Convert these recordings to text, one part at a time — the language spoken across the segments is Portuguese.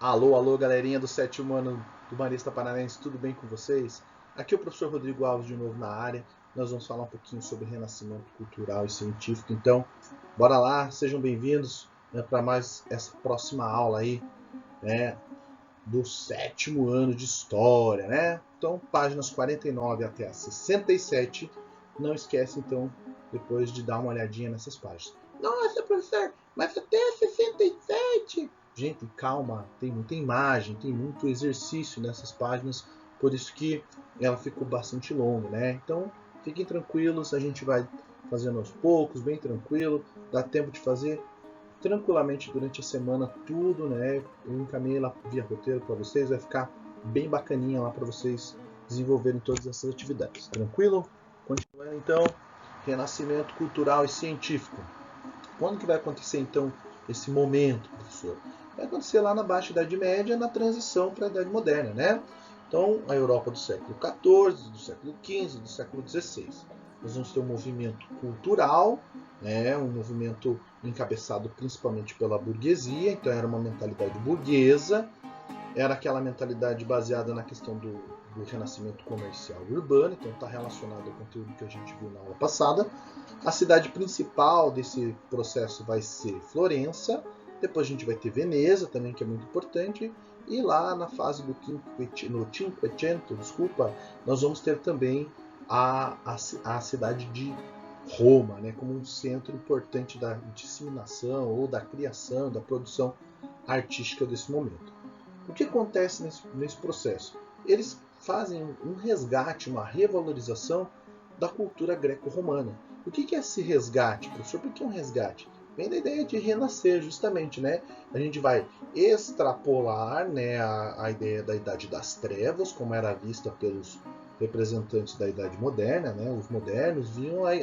Alô, alô, galerinha do sétimo ano do Marista Paranaense, tudo bem com vocês? Aqui é o professor Rodrigo Alves de novo na área. Nós vamos falar um pouquinho sobre renascimento cultural e científico. Então, bora lá, sejam bem-vindos, para mais essa próxima aula aí, né, do sétimo ano de história, né? Então, páginas 49 até a 67. Não esquece, então, depois de dar uma olhadinha nessas páginas. Nossa, professor, mas até a 67? Gente, calma, tem muita imagem, tem muito exercício nessas páginas, por isso que ela ficou bastante longa, né? Então, fiquem tranquilos, a gente vai fazendo aos poucos, bem tranquilo, dá tempo de fazer tranquilamente durante a semana tudo, né? Eu encaminhei lá via roteiro para vocês, vai ficar bem bacaninha lá para vocês desenvolverem todas essas atividades. Tranquilo? Continuando então, renascimento cultural e científico. Quando que vai acontecer então esse momento, professor? Vai acontecer lá na Baixa Idade Média, na transição para a Idade Moderna, né? Então, a Europa do século XIV, do século XV, do século XVI. Nós vamos ter um movimento cultural, né? Um movimento encabeçado principalmente pela burguesia, então era uma mentalidade burguesa, era aquela mentalidade baseada na questão do renascimento comercial urbano, então está relacionado ao conteúdo que a gente viu na aula passada. A cidade principal desse processo vai ser Florença, depois a gente vai ter Veneza também, que é muito importante, e lá na fase do Cinquecento, nós vamos ter também a cidade de Roma, né, como um centro importante da disseminação ou da criação, da produção artística desse momento. O que acontece nesse processo? Eles fazem um resgate, uma revalorização da cultura greco-romana. O que é esse resgate, professor? Por que um resgate? Vem da ideia de renascer, justamente, né? A gente vai extrapolar, né, a ideia da Idade das Trevas, como era vista pelos representantes da Idade Moderna, né? Os modernos viam a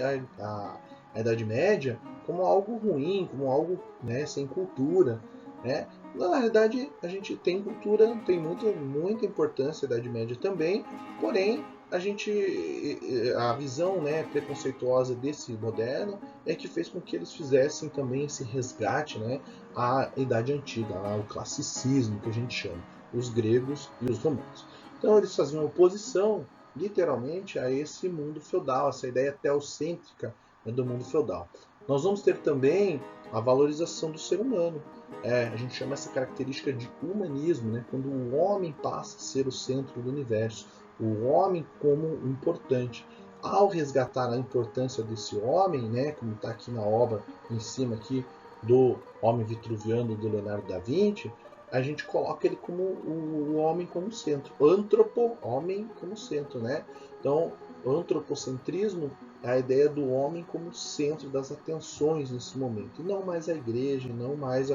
Idade Média como algo ruim, como algo, né, sem cultura, né? Na realidade, a gente tem cultura, tem muita importância a Idade Média também, porém, a visão, né, preconceituosa desse moderno é que fez com que eles fizessem também esse resgate, né, à Idade Antiga, ao classicismo que a gente chama, os gregos e os romanos. Então eles faziam oposição, literalmente, a esse mundo feudal, essa ideia teocêntrica, né, do mundo feudal. Nós vamos ter também a valorização do ser humano. A gente chama essa característica de humanismo, né, quando o homem passa a ser o centro do universo, o homem como importante. Ao resgatar a importância desse homem, né, como está aqui na obra em cima aqui do Homem Vitruviano do Leonardo da Vinci, a gente coloca ele como o homem como centro, homem como centro, né? Então, o antropocentrismo é a ideia do homem como centro das atenções nesse momento, e não mais a igreja, não mais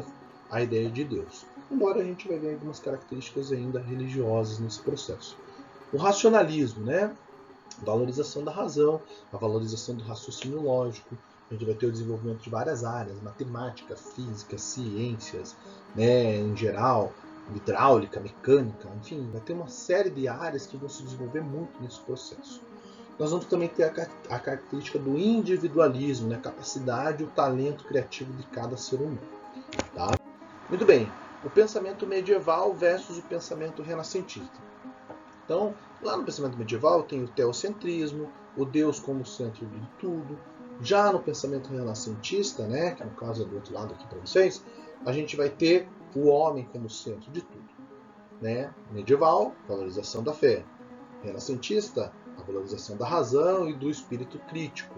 a ideia de Deus. Embora a gente vai ver algumas características ainda religiosas nesse processo. O racionalismo, né? A valorização da razão, a valorização do raciocínio lógico. A gente vai ter o desenvolvimento de várias áreas, matemática, física, ciências, né, em geral, hidráulica, mecânica, enfim, vai ter uma série de áreas que vão se desenvolver muito nesse processo. Nós vamos também ter a característica do individualismo, né, a capacidade e o talento criativo de cada ser humano. Tá? Muito bem, o pensamento medieval versus o pensamento renascentista. Então, lá no pensamento medieval tem o teocentrismo, o Deus como centro de tudo. Já no pensamento renascentista, né, que no caso é do outro lado aqui para vocês, a gente vai ter o homem como centro de tudo. Né? Medieval, valorização da fé. Renascentista, a valorização da razão e do espírito crítico.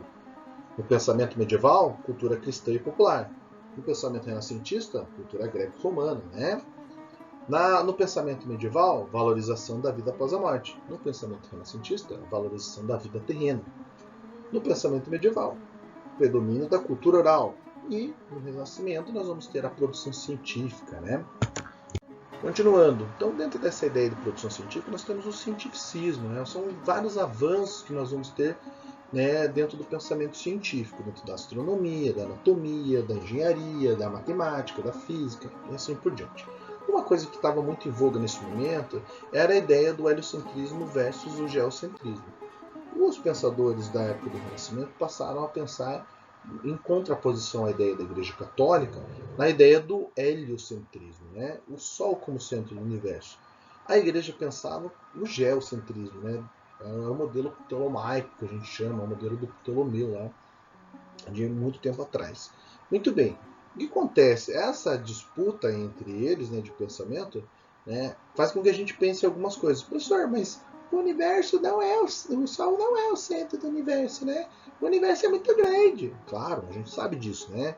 No pensamento medieval, cultura cristã e popular. No pensamento renascentista, cultura greco-romana, né? No pensamento medieval, valorização da vida após a morte. No pensamento renascentista, valorização da vida terrena. No pensamento medieval, predomínio da cultura oral. E no Renascimento nós vamos ter a produção científica, né? Continuando, então dentro dessa ideia de produção científica nós temos o cientificismo, né? São vários avanços que nós vamos ter, né, dentro do pensamento científico, dentro da astronomia, da anatomia, da engenharia, da matemática, da física e assim por diante. Uma coisa que estava muito em voga nesse momento era a ideia do heliocentrismo versus o geocentrismo. Os pensadores da época do Renascimento passaram a pensar em contraposição à ideia da Igreja Católica, na ideia do heliocentrismo, né? O Sol como centro do universo. A Igreja pensava no geocentrismo, né? É o modelo ptolomaico que a gente chama, o modelo do Ptolomeu lá, de muito tempo atrás. Muito bem. O que acontece? Essa disputa entre eles, né, de pensamento, né, faz com que a gente pense em algumas coisas. Professor, mas o universo não é o Sol não é o centro do universo, né? O universo é muito grande. Claro, a gente sabe disso, né?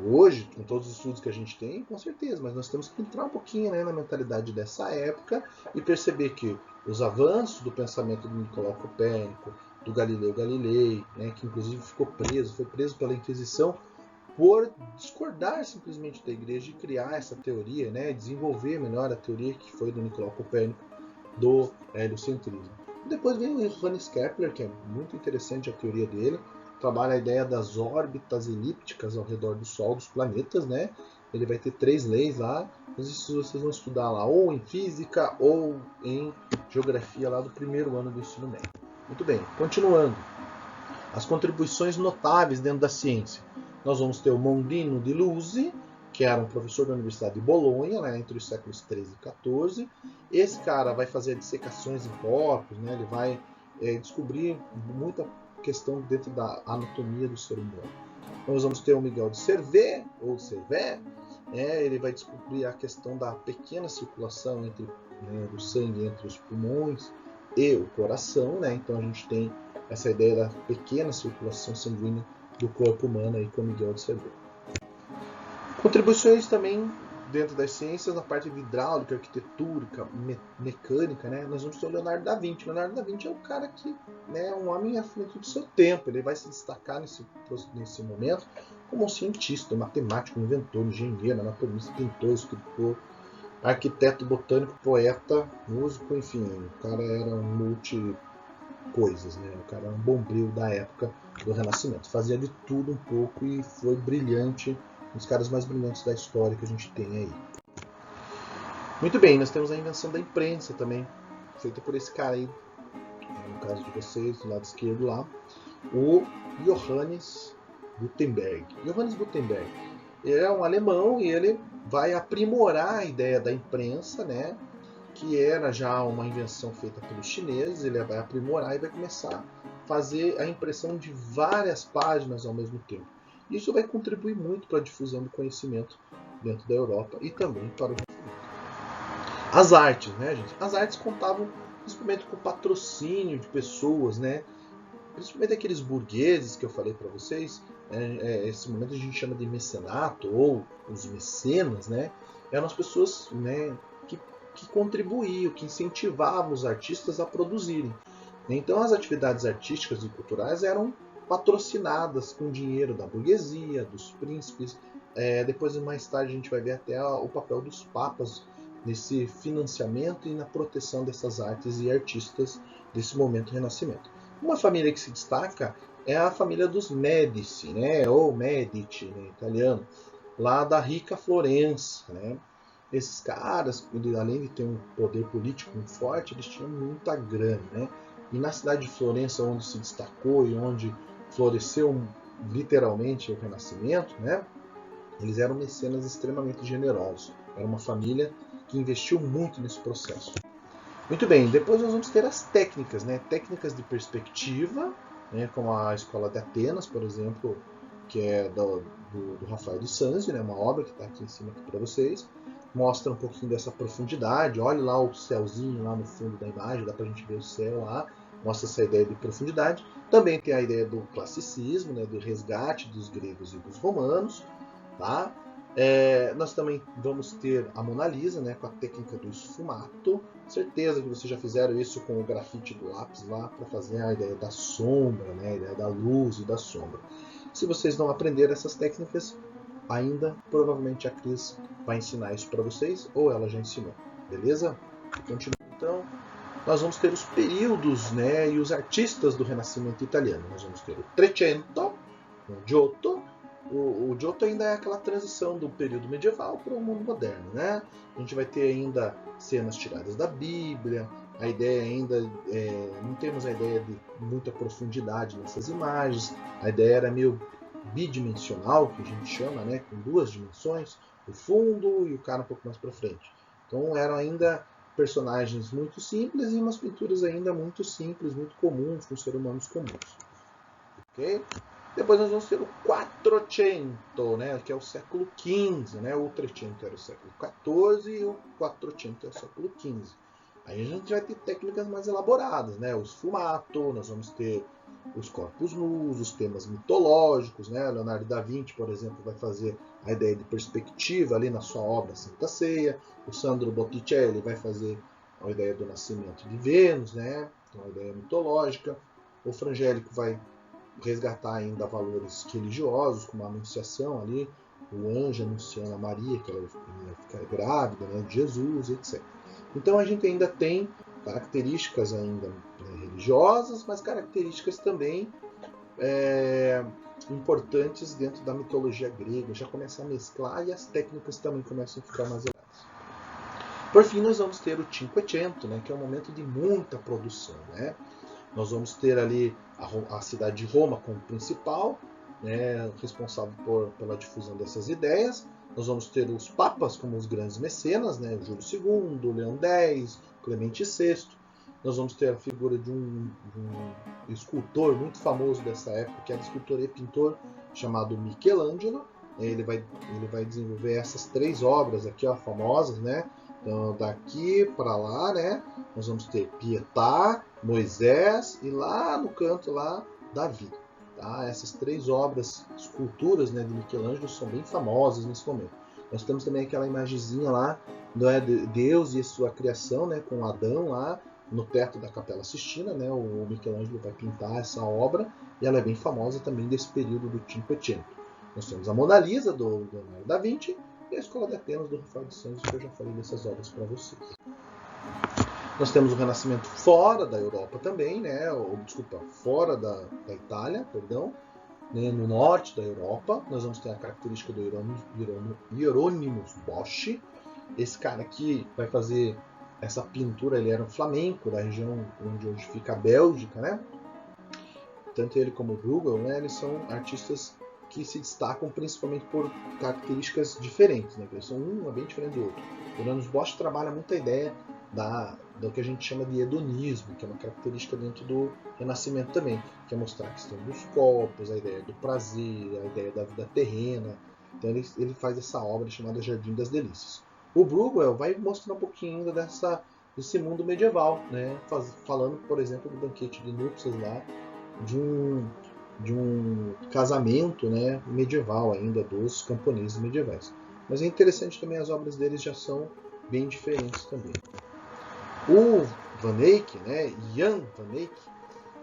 Hoje, com todos os estudos que a gente tem, com certeza, mas nós temos que entrar um pouquinho, né, na mentalidade dessa época e perceber que os avanços do pensamento do Nicolau Copérnico, do Galileu Galilei, né, que inclusive foi preso pela Inquisição por discordar simplesmente da Igreja e criar essa teoria, né, desenvolver melhor a teoria que foi do Nicolau Copérnico do heliocentrismo. Depois vem o Johannes Kepler, que é muito interessante a teoria dele, trabalha a ideia das órbitas elípticas ao redor do Sol, dos planetas, né? Ele vai ter 3 leis lá, mas isso vocês vão estudar lá ou em física ou em geografia lá do primeiro ano do ensino médio. Muito bem, continuando. As contribuições notáveis dentro da ciência. Nós vamos ter o Mondino di Lusi, que era um professor da Universidade de Bolonha, né, entre os séculos 13 e 14. Esse cara vai fazer dissecações em corpos, né, ele vai descobrir muita questão dentro da anatomia do ser humano. Nós vamos ter o Miguel de Servet, ou Servet, ele vai descobrir a questão da pequena circulação do sangue entre os pulmões e o coração, né? Então a gente tem essa ideia da pequena circulação sanguínea do corpo humano aí com Miguel de Servet. Contribuições também dentro das ciências na parte de hidráulica, arquitetônica, mecânica, né? Nós vamos ter o Leonardo da Vinci. Leonardo da Vinci é um cara que é um homem à frente do seu tempo. Ele vai se destacar nesse momento como um cientista, matemático, inventor, engenheiro, anatomista, pintor, escritor, arquiteto, botânico, poeta, músico, enfim, o cara era um multi coisas, né? O cara era um bombril da época do Renascimento, fazia de tudo um pouco e foi brilhante, um dos caras mais brilhantes da história que a gente tem aí. Muito bem, nós temos a invenção da imprensa também, feita por esse cara aí, no caso de vocês, do lado esquerdo lá, o Johannes Gutenberg. Johannes Gutenberg, ele é um alemão e ele vai aprimorar a ideia da imprensa, né? Que era já uma invenção feita pelos chineses, ele vai aprimorar e vai começar a fazer a impressão de várias páginas ao mesmo tempo. Isso vai contribuir muito para a difusão do conhecimento dentro da Europa e também para o as artes, né, gente? As artes contavam principalmente com o patrocínio de pessoas, né? Principalmente aqueles burgueses que eu falei para vocês, esse momento a gente chama de mecenato ou os mecenas, né? Eram as pessoas, né, que contribuíam, que incentivavam os artistas a produzirem. Então as atividades artísticas e culturais eram patrocinadas com dinheiro da burguesia, dos príncipes. Depois, mais tarde, a gente vai ver até o papel dos papas nesse financiamento e na proteção dessas artes e artistas desse momento do Renascimento. Uma família que se destaca é a família dos Médici, né? Ou Medici, né? Italiano, lá da rica Florença, né? Esses caras, além de ter um poder político muito forte, eles tinham muita grana, né? E na cidade de Florença, onde se destacou e onde floresceu literalmente o Renascimento, né? Eles eram mecenas extremamente generosos. Era uma família que investiu muito nesse processo. Muito bem, depois nós vamos ter as técnicas, né? Técnicas de perspectiva, né? Como a Escola de Atenas, por exemplo, que é do Rafael de Sanzio, né? Uma obra que está aqui em cima para vocês. Mostra um pouquinho dessa profundidade. Olha lá o céuzinho lá no fundo da imagem, dá para a gente ver o céu lá. Mostra essa ideia de profundidade. Também tem a ideia do classicismo, né? Do resgate dos gregos e dos romanos, tá? Nós também vamos ter a Mona Lisa, né, com a técnica do esfumato. Certeza que vocês já fizeram isso com o grafite do lápis lá para fazer a ideia da sombra, né, a ideia da luz e da sombra. Se vocês não aprenderam essas técnicas, ainda provavelmente a Cris vai ensinar isso para vocês, ou ela já ensinou, beleza? Continuando então, nós vamos ter os períodos, né, e os artistas do Renascimento italiano. Nós vamos ter o Trecento, o Giotto. O Giotto ainda é aquela transição do período medieval para o mundo moderno, né? A gente vai ter ainda cenas tiradas da Bíblia, a ideia ainda, não temos a ideia de muita profundidade nessas imagens, a ideia era meio bidimensional, que a gente chama, né, com duas dimensões, o fundo e o cara um pouco mais para frente. Então eram ainda personagens muito simples e umas pinturas ainda muito simples, muito comuns, com seres humanos comuns. Okay? Depois nós vamos ter o Quattrocento, né, que é o século XV, né? O Trecento era o século XIV e o Quattrocento é o século XV. Aí a gente vai ter técnicas mais elaboradas, né? O sfumato, nós vamos ter os corpos nus, os temas mitológicos, né? Leonardo da Vinci, por exemplo, vai fazer a ideia de perspectiva ali na sua obra Santa Ceia. O Sandro Botticelli vai fazer a ideia do nascimento de Vênus, né? Então, a ideia mitológica. O Frangélico vai resgatar ainda valores religiosos, como a anunciação ali, o anjo anunciando a Maria que ela ia ficar grávida, né, de Jesus, etc. Então a gente ainda tem características ainda, né, religiosas, mas características também importantes dentro da mitologia grega. Já começa a mesclar e as técnicas também começam a ficar mais elaboradas. Por fim, nós vamos ter o Cinquecento, né, que é um momento de muita produção, né? Nós vamos ter ali a cidade de Roma como principal, né, responsável pela difusão dessas ideias. Nós vamos ter os papas como os grandes mecenas, né, Júlio II, Leão X, Clemente VI. Nós vamos ter a figura de um escultor muito famoso dessa época, que era escultor e pintor, chamado Michelangelo. Ele vai desenvolver essas três obras aqui, ó, famosas, né? Então, daqui para lá, né, nós vamos ter Pietà, Moisés e lá no canto lá, Davi. Tá? Essas três obras, esculturas, né, de Michelangelo são bem famosas nesse momento. Nós temos também aquela imagenzinha lá, né, de Deus e sua criação, né, com Adão lá no teto da Capela Sistina, né, o Michelangelo vai pintar essa obra e ela é bem famosa também desse período do Cinquecento. Nós temos a Mona Lisa do Leonardo da Vinci e a Escola de Atenas do Rafael de Santos, que eu já falei dessas obras para vocês. Nós temos o Renascimento fora da Europa também, né? Fora da Itália, perdão, né? No norte da Europa. Nós vamos ter a característica do Hieronymus Bosch. Esse cara aqui vai fazer essa pintura, ele era um flamenco da região onde hoje fica a Bélgica, né? Tanto ele como o Bruegel, né? Eles são artistas que se destacam principalmente por características diferentes, né? Um é bem diferente do outro. O Hieronymus Bosch trabalha muito a ideia do que a gente chama de hedonismo, que é uma característica dentro do Renascimento também, que é mostrar a questão dos corpos, a ideia do prazer, a ideia da vida terrena. Então ele faz essa obra chamada Jardim das Delícias. O Bruegel vai mostrar um pouquinho ainda desse mundo medieval, né? Falando, por exemplo, do banquete de núpcias lá, de um casamento, né, medieval ainda, dos camponeses medievais. Mas é interessante também, as obras deles já são bem diferentes também. O Van Eyck, né, Jan Van Eyck,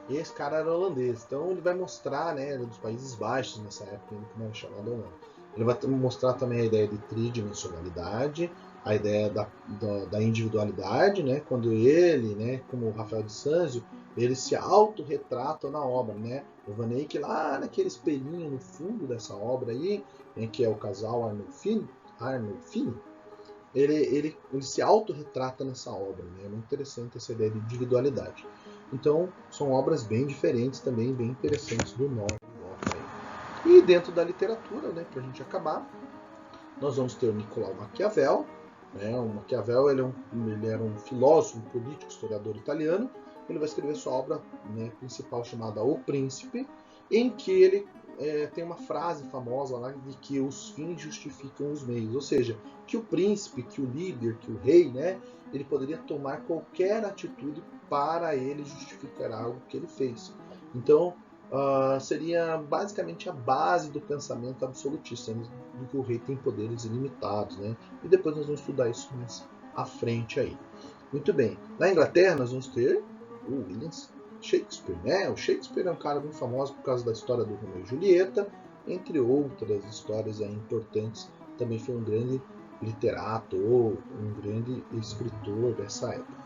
esse cara era holandês, então ele vai mostrar, né, dos Países Baixos nessa época, como era chamado Holanda. Ele vai mostrar também a ideia de tridimensionalidade, a ideia da individualidade, né, quando ele, né, como o Rafael de Sanzio, ele se autorretrata na obra, né? O Van Eyck lá naquele espelhinho no fundo dessa obra aí, né, que é o casal Arnolfini, ele se autorretrata nessa obra, né? É muito interessante essa ideia de individualidade. Então, são obras bem diferentes também, bem interessantes do norte da Europa. E dentro da literatura, né, para a gente acabar, nós vamos ter o Nicolau Maquiavel. Né? O Maquiavel ele era um filósofo, um político, historiador italiano. Ele vai escrever sua obra, né, principal chamada O Príncipe, em que ele tem uma frase famosa lá de que os fins justificam os meios, ou seja, que o príncipe, que o líder, que o rei, né, ele poderia tomar qualquer atitude para ele justificar algo que ele fez. Então, seria basicamente a base do pensamento absolutista, né, de que o rei tem poderes ilimitados, né? E depois nós vamos estudar isso mais à frente aí. Muito bem. Na Inglaterra nós vamos ter o William Shakespeare, né? O Shakespeare é um cara muito famoso por causa da história do Romeu e Julieta, entre outras histórias aí importantes. Também foi um grande literato, um grande escritor dessa época.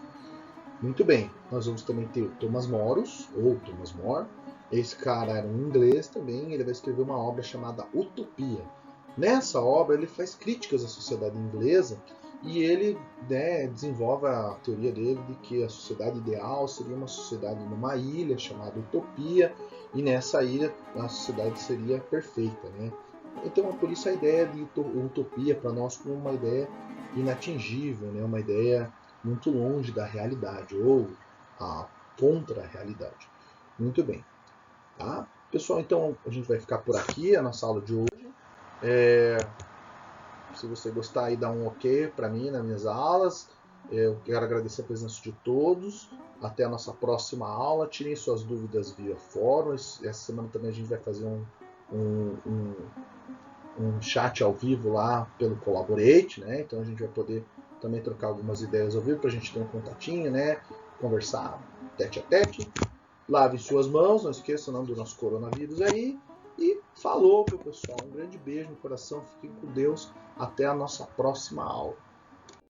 Muito bem, nós vamos também ter o Thomas More. Esse cara era um inglês também, ele vai escrever uma obra chamada Utopia. Nessa obra ele faz críticas à sociedade inglesa e ele, né, desenvolve a teoria dele de que a sociedade ideal seria uma sociedade numa ilha chamada Utopia, e nessa ilha a sociedade seria perfeita, né? Então, por isso a ideia de utopia para nós como uma ideia inatingível, né? Uma ideia muito longe da realidade, ou contra a realidade. Muito bem. Tá? Pessoal, então a gente vai ficar por aqui, a nossa aula de hoje. Se você gostar aí, dá um ok para mim nas minhas aulas. Eu quero agradecer a presença de todos. Até a nossa próxima aula. Tirem suas dúvidas via fórum. Essa semana também a gente vai fazer um chat ao vivo lá pelo Collaborate, né? Então a gente vai poder também trocar algumas ideias ao vivo para a gente ter um contatinho, né? Conversar tete a tete. Lave suas mãos, não esqueça o nome do nosso coronavírus aí. E falou, meu pessoal. Um grande beijo no coração. Fiquem com Deus. Até a nossa próxima aula.